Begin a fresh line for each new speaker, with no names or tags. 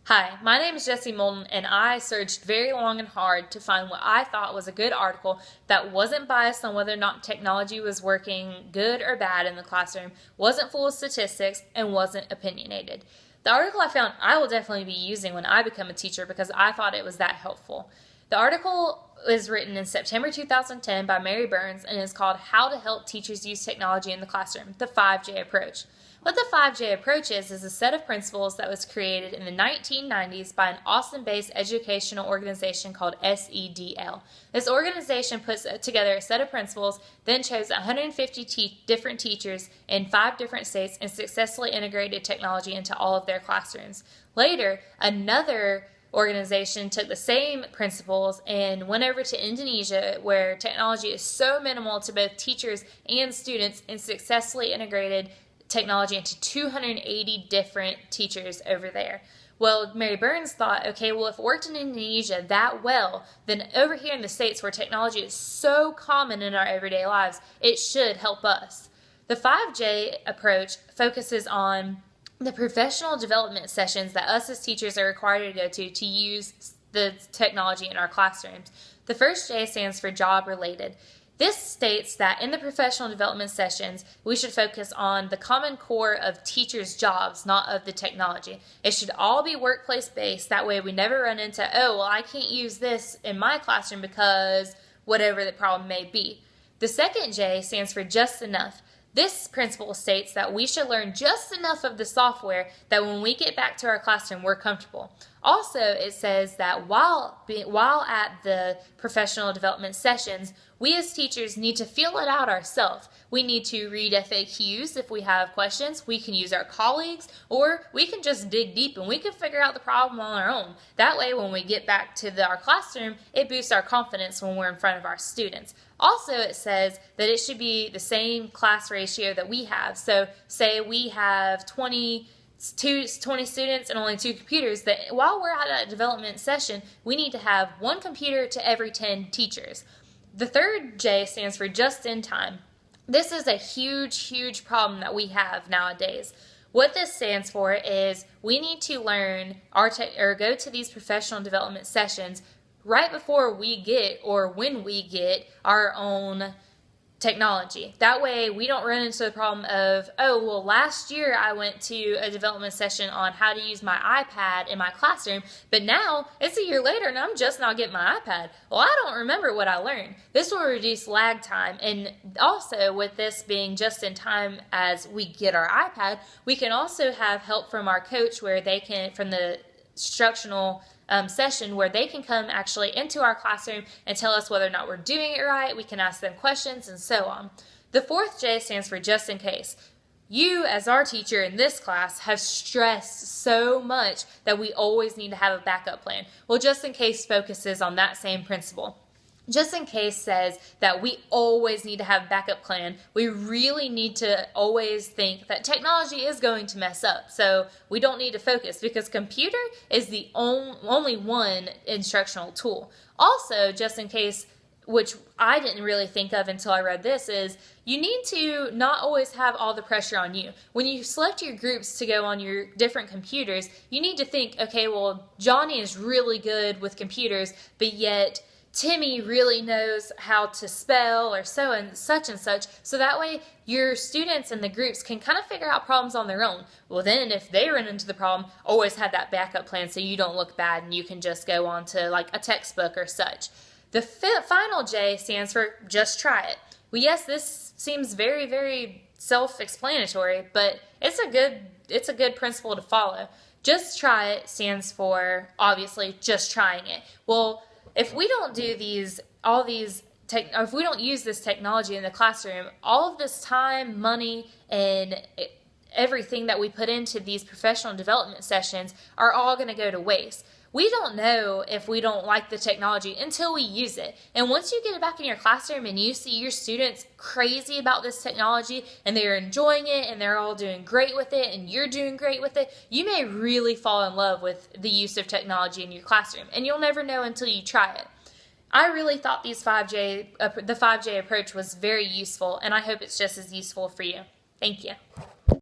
Hi, my name is Jessie Moulton, and I searched very long and hard to find what I thought was a good article that wasn't biased on whether or not technology was working good or bad in the classroom, wasn't full of statistics, and wasn't opinionated. The article I found I will definitely be using when I become a teacher because I thought it was that helpful. The article is written in September 2010 by Mary Burns and is called How to Help Teachers Use Technology in the Classroom, the 5J Approach. What the 5J Approach is a set of principles that was created in the 1990s by an Austin-based educational organization called SEDL. This organization puts together a set of principles, then chose 150 different teachers in 5 different states and successfully integrated technology into all of their classrooms. Later, another organization took the same principles and went over to Indonesia, where technology is so minimal to both teachers and students, and successfully integrated technology into 280 different teachers over there. Well, Mary Burns thought, okay, well, if it worked in Indonesia that well, then over here in the States where technology is so common in our everyday lives, it should help us. The 5J approach focuses on the professional development sessions that us as teachers are required to go to use the technology in our classrooms. The first J stands for job related. This states that in the professional development sessions, we should focus on the common core of teachers' jobs, not of the technology. It should all be workplace-based. That way we never run into, oh, well, I can't use this in my classroom because whatever the problem may be. The second J stands for just enough. This principle states that we should learn just enough of the software that when we get back to our classroom, we're comfortable. Also, it says that while at the professional development sessions, we as teachers need to feel it out ourselves. We need to read FAQs if we have questions. We can use our colleagues, or we can just dig deep and we can figure out the problem on our own. That way, when we get back to our classroom, it boosts our confidence when we're in front of our students. Also, it says that it should be the same class ratio that we have. So, say we have 20 students and only 2 computers, that while we're at a development session, we need to have 1 computer to every 10 teachers. The third J stands for just in time. This is a huge problem that we have nowadays. What this stands for is we need to learn or go to these professional development sessions right before we get, or when we get, our own technology. That way we don't run into the problem of, oh, well, last year I went to a development session on how to use my iPad in my classroom, but now it's a year later and I'm just not getting my iPad. Well, I don't remember what I learned. This will reduce lag time, and also with this being just in time as we get our iPad, we can also have help from our coach where they can, from the instructional session, where they can come actually into our classroom and tell us whether or not we're doing it right. We can ask them questions and so on. The fourth J stands for just in case. You, as our teacher in this class, have stressed so much that we always need to have a backup plan. Well, just in case focuses on that same principle. Just in case says that we always need to have a backup plan. We really need to always think that technology is going to mess up, so we don't need to focus because computer is the only one instructional tool. Also, just in case, which I didn't really think of until I read this, is you need to not always have all the pressure on you. When you select your groups to go on your different computers, you need to think, okay, well, Johnny is really good with computers, but yet Timmy really knows how to spell or so and such, so that way your students and the groups can kind of figure out problems on their own. Well, then if they run into the problem, always have that backup plan so you don't look bad and you can just go on to like a textbook or such. The final J stands for just try it. Well, yes, this seems very self-explanatory, but it's a good principle to follow. Just try it stands for, obviously, just trying it. Well, if we don't do if we don't use this technology in the classroom, all of this time, money, and everything that we put into these professional development sessions are all going to go to waste. We don't know if we don't like the technology until we use it. And once you get it back in your classroom and you see your students crazy about this technology and they're enjoying it and they're all doing great with it and you're doing great with it, you may really fall in love with the use of technology in your classroom, and you'll never know until you try it. I really thought the 5J approach was very useful, and I hope it's just as useful for you. Thank you.